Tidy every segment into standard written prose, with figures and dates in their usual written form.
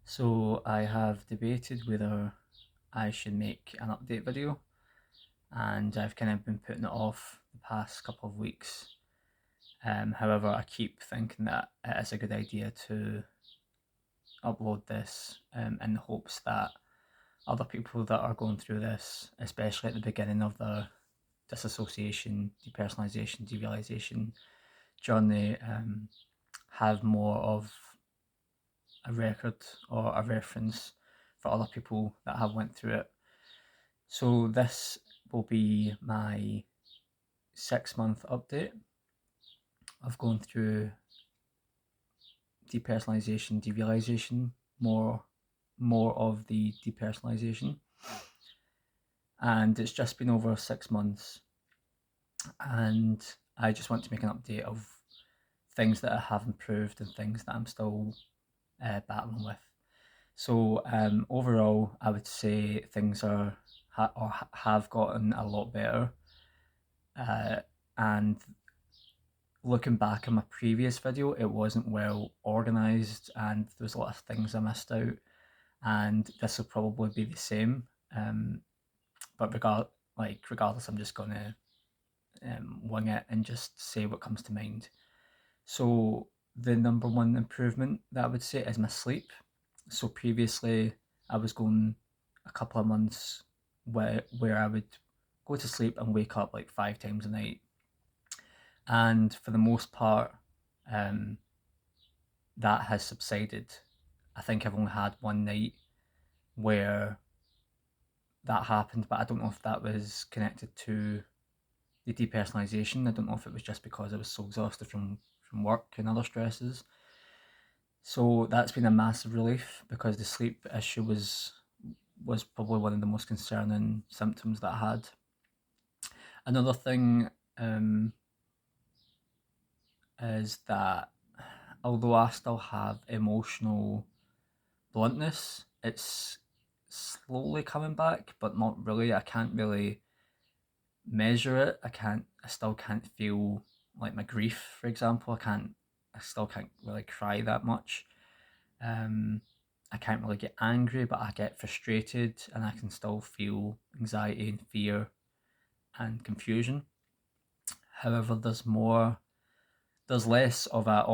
So I have debated whether I should make an update video, and I've kind of been putting it off the past couple of weeks. However, I keep thinking that it is a good idea to upload this in the hopes that other people that are going through this, especially at the beginning of their disassociation, depersonalization, derealization journey, have more of a record or a reference for other people that have went through it. So this will be my 6-month update of going through depersonalization, derealization, more of the depersonalization. And it's just been over 6 months, and I just want to make an update of things that I have improved and things that I'm still battling with. So overall, I would say things have gotten a lot better. And looking back on my previous video, it wasn't well organized, and there was a lot of things I missed out. And this will probably be the same. But regardless, I'm just gonna wing it and just say what comes to mind. So the number one improvement that I would say is my sleep. So previously, I was going a couple of months where I would go to sleep and wake up like 5 times a night, and for the most part, um, that has subsided. I think I've only had one night where that happened, but I don't know if that was connected to the depersonalization. I don't know if it was just because I was so exhausted from work and other stresses. So that's been a massive relief, because the sleep issue was probably one of the most concerning symptoms that I had. Another thing is that although I still have emotional bluntness, it's slowly coming back, but not really. I can't really measure it. I still can't feel like my grief, for example. I still can't really cry that much. I can't really get angry, but I get frustrated, and I can still feel anxiety and fear and confusion. However, there's less of a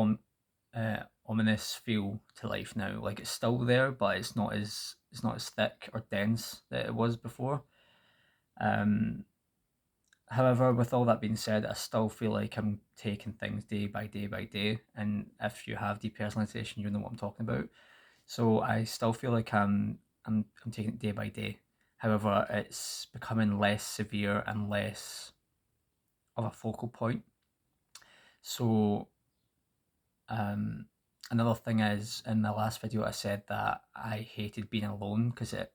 ominous feel to life now. Like, it's still there, but it's not as thick or dense that it was before. Um, However, with all that being said, I still feel like I'm taking things day by day by day. And if you have depersonalization, you know what I'm talking about. So I still feel like I'm taking it day by day. However, it's becoming less severe and less of a focal point. So another thing is, in the last video, I said that I hated being alone because it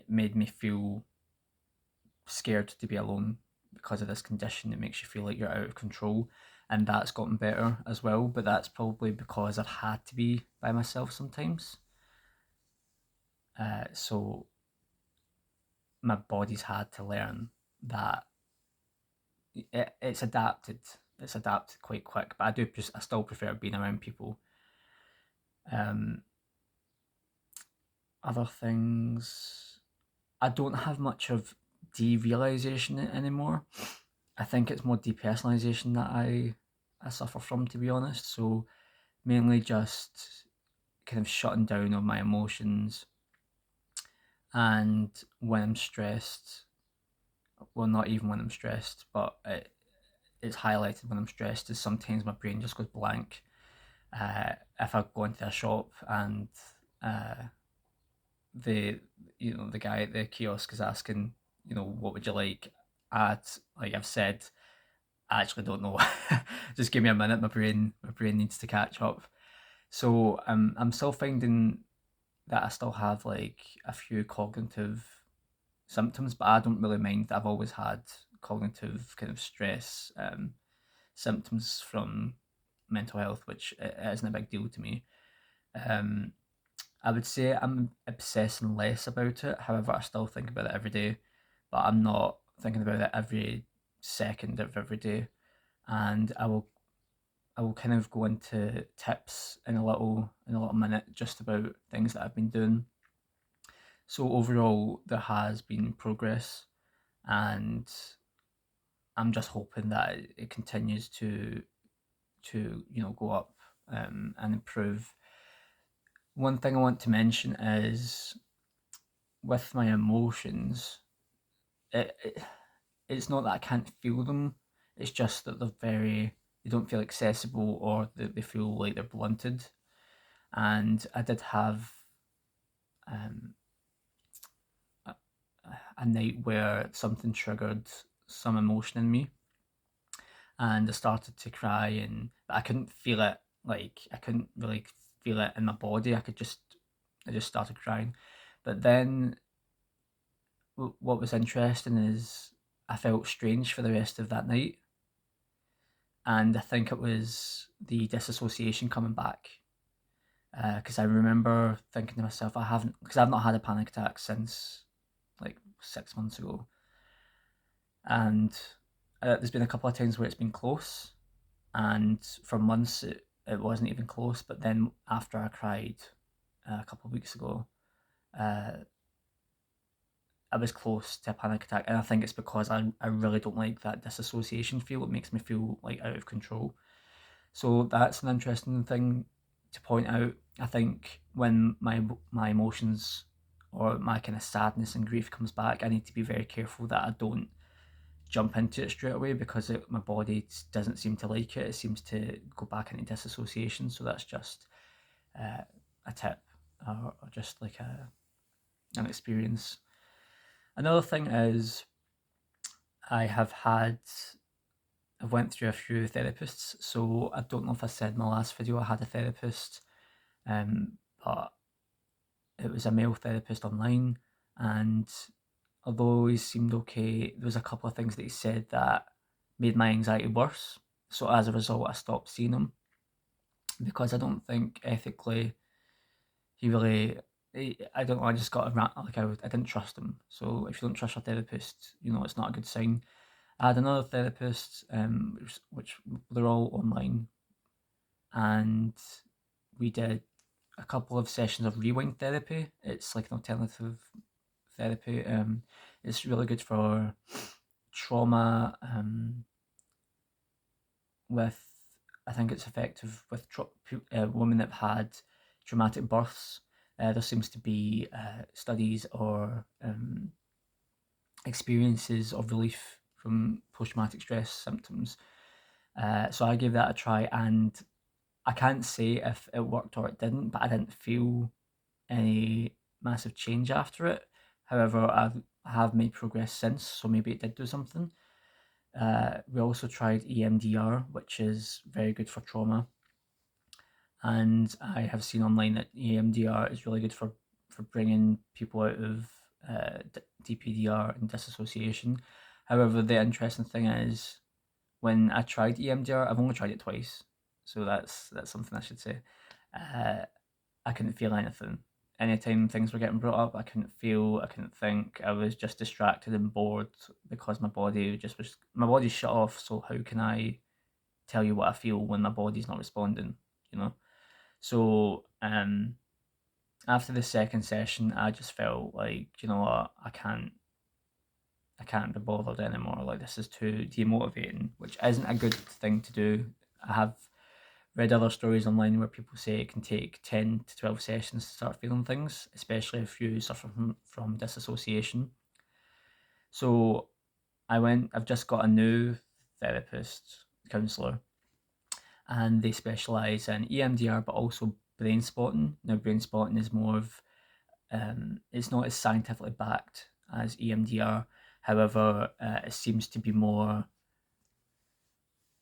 made me feel scared to be alone because of this condition. It makes you feel like you're out of control, and that's gotten better as well. But that's probably because I've had to be by myself sometimes. So my body's had to learn that it's adapted. It's adapted quite quick, but I still prefer being around people. Um, Other things, I don't have much of derealization anymore. I think it's more depersonalization that I suffer from, to be honest. So mainly just kind of shutting down on my emotions, and when I'm stressed, well, not even when I'm stressed, but it's highlighted when I'm stressed, is sometimes my brain just goes blank. If I go into a shop and uh, the the guy at the kiosk is asking, what would you like? I've said, I actually don't know. Just give me a minute. My brain needs to catch up. So I'm still finding that I still have like a few cognitive symptoms, but I don't really mind. I've always had cognitive kind of stress symptoms from mental health, which isn't a big deal to me. Um, I would say I'm obsessing less about it. However, I still think about it every day, but I'm not thinking about it every second of every day. And I will I will kind of go into tips in a little minute, just about things that I've been doing. So overall, there has been progress, and I'm just hoping that it continues to go up, and improve. One thing I want to mention is, with my emotions, it's not that I can't feel them. It's just that they don't feel accessible, or they feel like they're blunted. And I did have um, a, a night where something triggered some emotion in me, and I started to cry, and I couldn't feel it. Like, I couldn't really feel it in my body. I just started crying. But then what was interesting is I felt strange for the rest of that night, and I think it was the disassociation coming back. Because I remember thinking to myself, because I've not had a panic attack since like 6 months ago, and there's been a couple of times where it's been close, and for months it wasn't even close. But then after I cried a couple of weeks ago, uh, I was close to a panic attack, and I think it's because I really don't like that disassociation feel. It makes me feel like out of control. So that's an interesting thing to point out. I think when my emotions, or my kind of sadness and grief, comes back, I need to be very careful that I don't jump into it straight away, because my body doesn't seem to like it. It seems to go back into disassociation. So that's just uh, a tip, or just like an experience. Another thing is, I have had I've went through a few therapists. So I don't know if I said in my last video I had a therapist, but it was a male therapist online, and although he seemed okay, there was a couple of things that he said that made my anxiety worse. So as a result, I stopped seeing him, because I don't think ethically he really. I don't know. I just got like I didn't trust him. So if you don't trust your therapist, it's not a good sign. I had another therapist, which they're all online, and we did a couple of sessions of rewind therapy. It's like an alternative therapy. It's really good for trauma. With I think it's effective with women that have had traumatic births. There seems to be studies, or experiences of relief from post-traumatic stress symptoms. So I gave that a try, and I can't say if it worked or it didn't, but I didn't feel any massive change after it. However, I have made progress since, so maybe it did do something. We also tried EMDR, which is very good for trauma, and I have seen online that EMDR is really good for bringing people out of DPDR and disassociation. However, the interesting thing is, when I tried EMDR, I've only tried it twice, so that's something I should say. Uh, I couldn't feel anything. Anytime things were getting brought up, I couldn't feel, I couldn't think. I was just distracted and bored, because my body's shut off. So how can I tell you what I feel when my body's not responding? You know. So after the second session, I just felt like, what, I can't be bothered anymore. Like, this is too demotivating, which isn't a good thing to do. I have read other stories online where people say it can take 10 to 12 sessions to start feeling things, especially if you suffer from disassociation. So I've just got a new therapist, counsellor, and they specialise in EMDR, but also Brainspotting. Now, Brainspotting is more of, it's not as scientifically backed as EMDR. However, it seems to be more,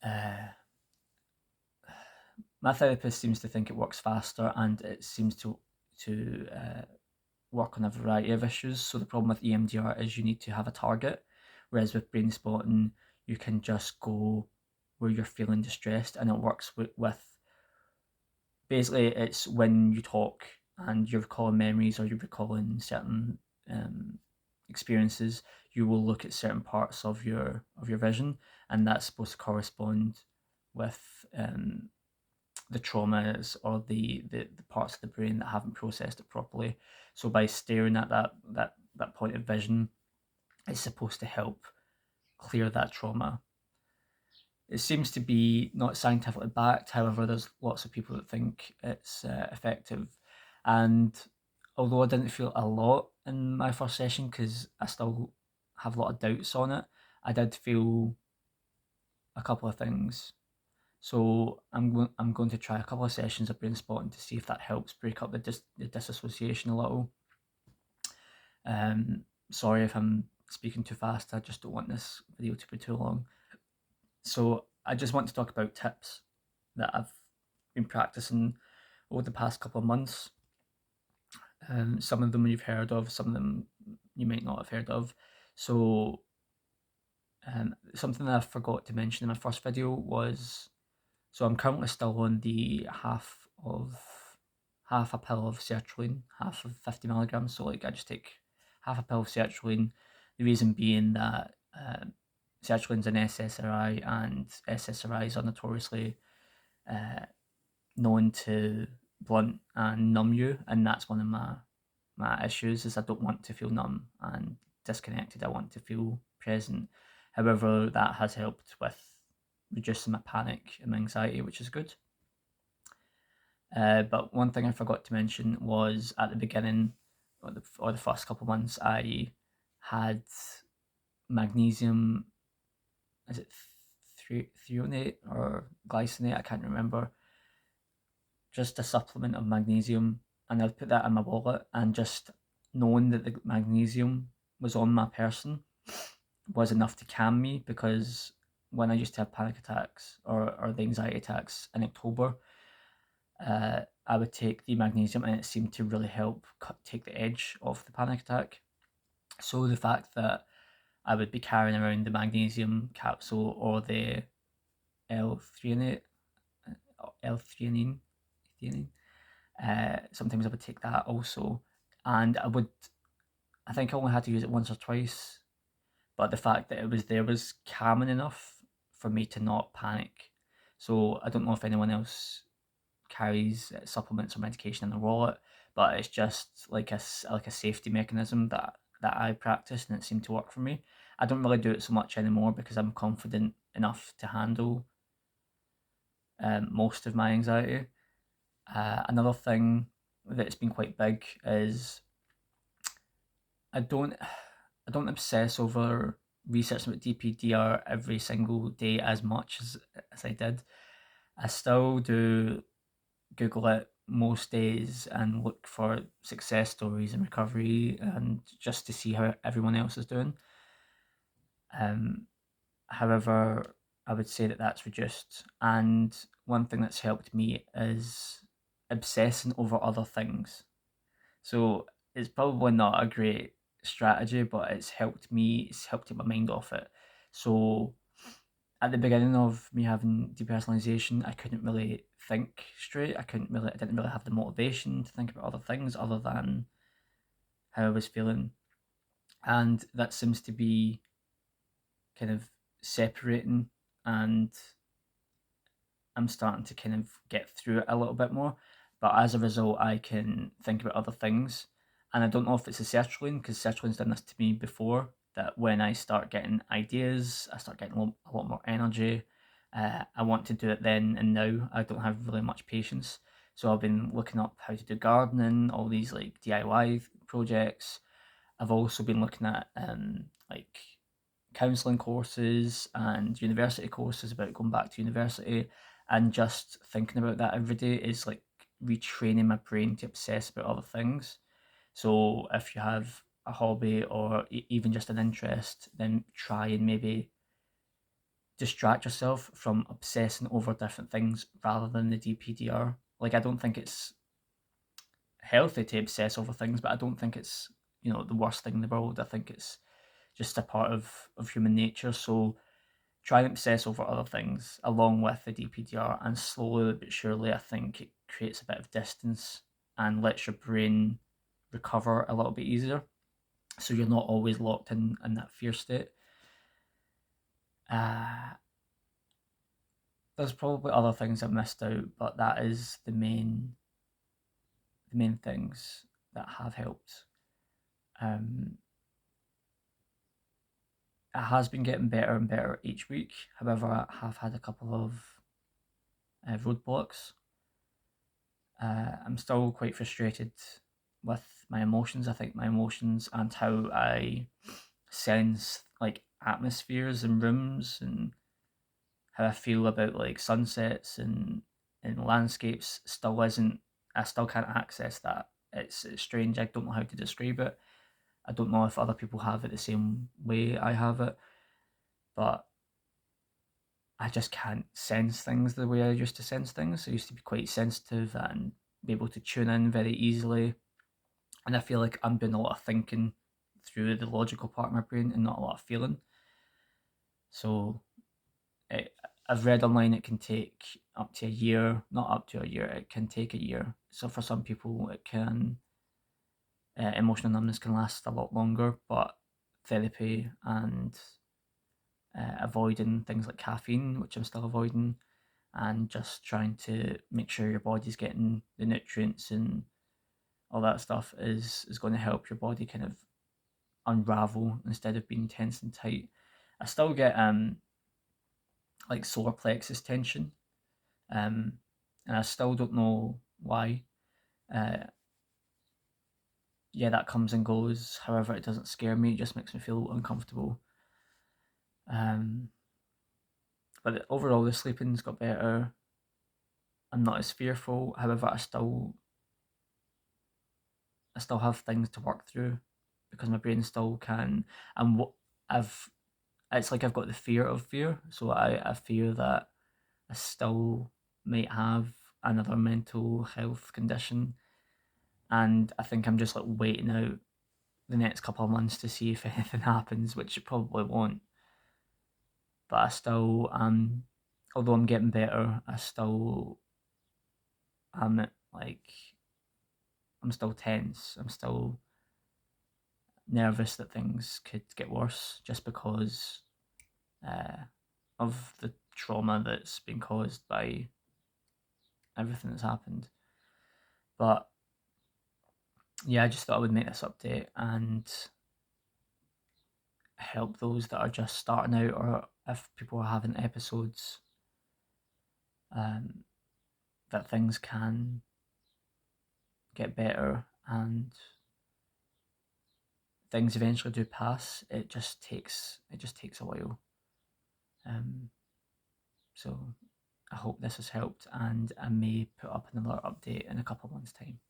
uh, my therapist seems to think it works faster, and it seems to work on a variety of issues. So the problem with EMDR is you need to have a target, whereas with brain spotting, you can just go where you're feeling distressed, and it works with basically, it's when you talk and you're recalling memories, or you're recalling certain experiences, you will look at certain parts of your vision, and that's supposed to correspond with the traumas or the parts of the brain that haven't processed it properly. So by staring at that point of vision, it's supposed to help clear that trauma. It seems to be not scientifically backed. However, there's lots of people that think it's effective. And although I didn't feel a lot in my first session because I still have a lot of doubts on it, I did feel a couple of things. So I'm going to try a couple of sessions of Brainspotting to see if that helps break up the disassociation a little. Sorry if I'm speaking too fast. I just don't want this video to be too long. So I just want to talk about tips that I've been practicing over the past couple of months. Some of them you've heard of, some of them you might not have heard of. So something that I forgot to mention in my first video was, so I'm currently still on the half a pill of sertraline, half of 50 milligrams. So like I just take half a pill of sertraline. The reason being that sertraline's an SSRI, and SSRIs are notoriously known to blunt and numb you, and that's one of my issues. Is I don't want to feel numb and disconnected. I want to feel present. However, that has helped with reducing my panic and my anxiety, which is good. But one thing I forgot to mention was at the beginning, or the first couple of months, I had magnesium. Is it threonate or glycinate? I can't remember. Just a supplement of magnesium, and I'd put that in my wallet. And just knowing that the magnesium was on my person was enough to calm me, because when I used to have panic attacks or the anxiety attacks in October, I would take the magnesium, and it seemed to really help take the edge off the panic attack. So the fact that I would be carrying around the magnesium capsule or the L-threonate, L-theanine, sometimes I would take that also, and I think I only had to use it once or twice, but the fact that it was there was calming enough for me to not panic. So I don't know if anyone else carries supplements or medication in their wallet, but it's just like a safety mechanism that I practice, and it seemed to work for me. I don't really do it so much anymore because I'm confident enough to handle most of my anxiety. Another thing that's been quite big is I don't obsess over researching about DPDR every single day as much as I did. I still do Google it most days and look for success stories and recovery, and just to see how everyone else is doing. However, I would say that that's reduced. And one thing that's helped me is obsessing over other things. So it's probably not a great strategy, but it's helped me. It's helped take my mind off it. So at the beginning of me having depersonalization, I couldn't really think straight. I didn't really have the motivation to think about other things other than how I was feeling. And that seems to be kind of separating, and I'm starting to kind of get through it a little bit more. But as a result, I can think about other things. And I don't know if it's a sertraline, because sertraline's done this to me before, that when I start getting ideas, I start getting a lot more energy. I want to do it then and now. I don't have really much patience. So I've been looking up how to do gardening, all these like DIY projects. I've also been looking at like counselling courses and university courses about going back to university, and just thinking about that every day is like retraining my brain to obsess about other things. So if you have a hobby or even just an interest, then try and maybe distract yourself from obsessing over different things rather than the DPDR. Like, I don't think it's healthy to obsess over things, but I don't think it's, the worst thing in the world. I think it's just a part of human nature. So try and obsess over other things along with the DPDR, and slowly but surely I think it creates a bit of distance and lets your brain recover a little bit easier, so you're not always locked in that fear state. There's probably other things I've missed out, but that is the main things that have helped. Um, it has been getting better and better each week. However, I have had a couple of roadblocks. I'm still quite frustrated with my emotions. I think my emotions and how I sense like atmospheres and rooms and how I feel about like sunsets and landscapes still isn't. I still can't access that. It's strange. I don't know how to describe it. I don't know if other people have it the same way I have it, but I just can't sense things the way I used to sense things. I used to be quite sensitive and be able to tune in very easily. And I feel like I'm doing a lot of thinking through the logical part of my brain and not a lot of feeling. So it, I've read online it can take up to a year, not up to a year, it can take a year. So for some people, it can, emotional numbness can last a lot longer, but therapy and avoiding things like caffeine, which I'm still avoiding, and just trying to make sure your body's getting the nutrients and all that stuff is going to help your body kind of unravel instead of being tense and tight. I still get like solar plexus tension, um, and I still don't know why. Uh, yeah, that comes and goes. However, it doesn't scare me. It just makes me feel uncomfortable. Um, but overall, the sleeping's got better. I'm not as fearful. However, I still have things to work through because my brain still can. And what I've it's like I've got the fear of fear. So I fear that I still might have another mental health condition, and I think I'm just like waiting out the next couple of months to see if anything happens, which it probably won't. But I still although I'm getting better, I still am like I'm still tense. I'm still nervous that things could get worse just because uh, of the trauma that's been caused by everything that's happened. But yeah, I just thought I would make this update and help those that are just starting out, or if people are having episodes, um, that things can get better and things eventually do pass. It just takes a while. Um, so I hope this has helped, and I may put up another update in a couple of months' time.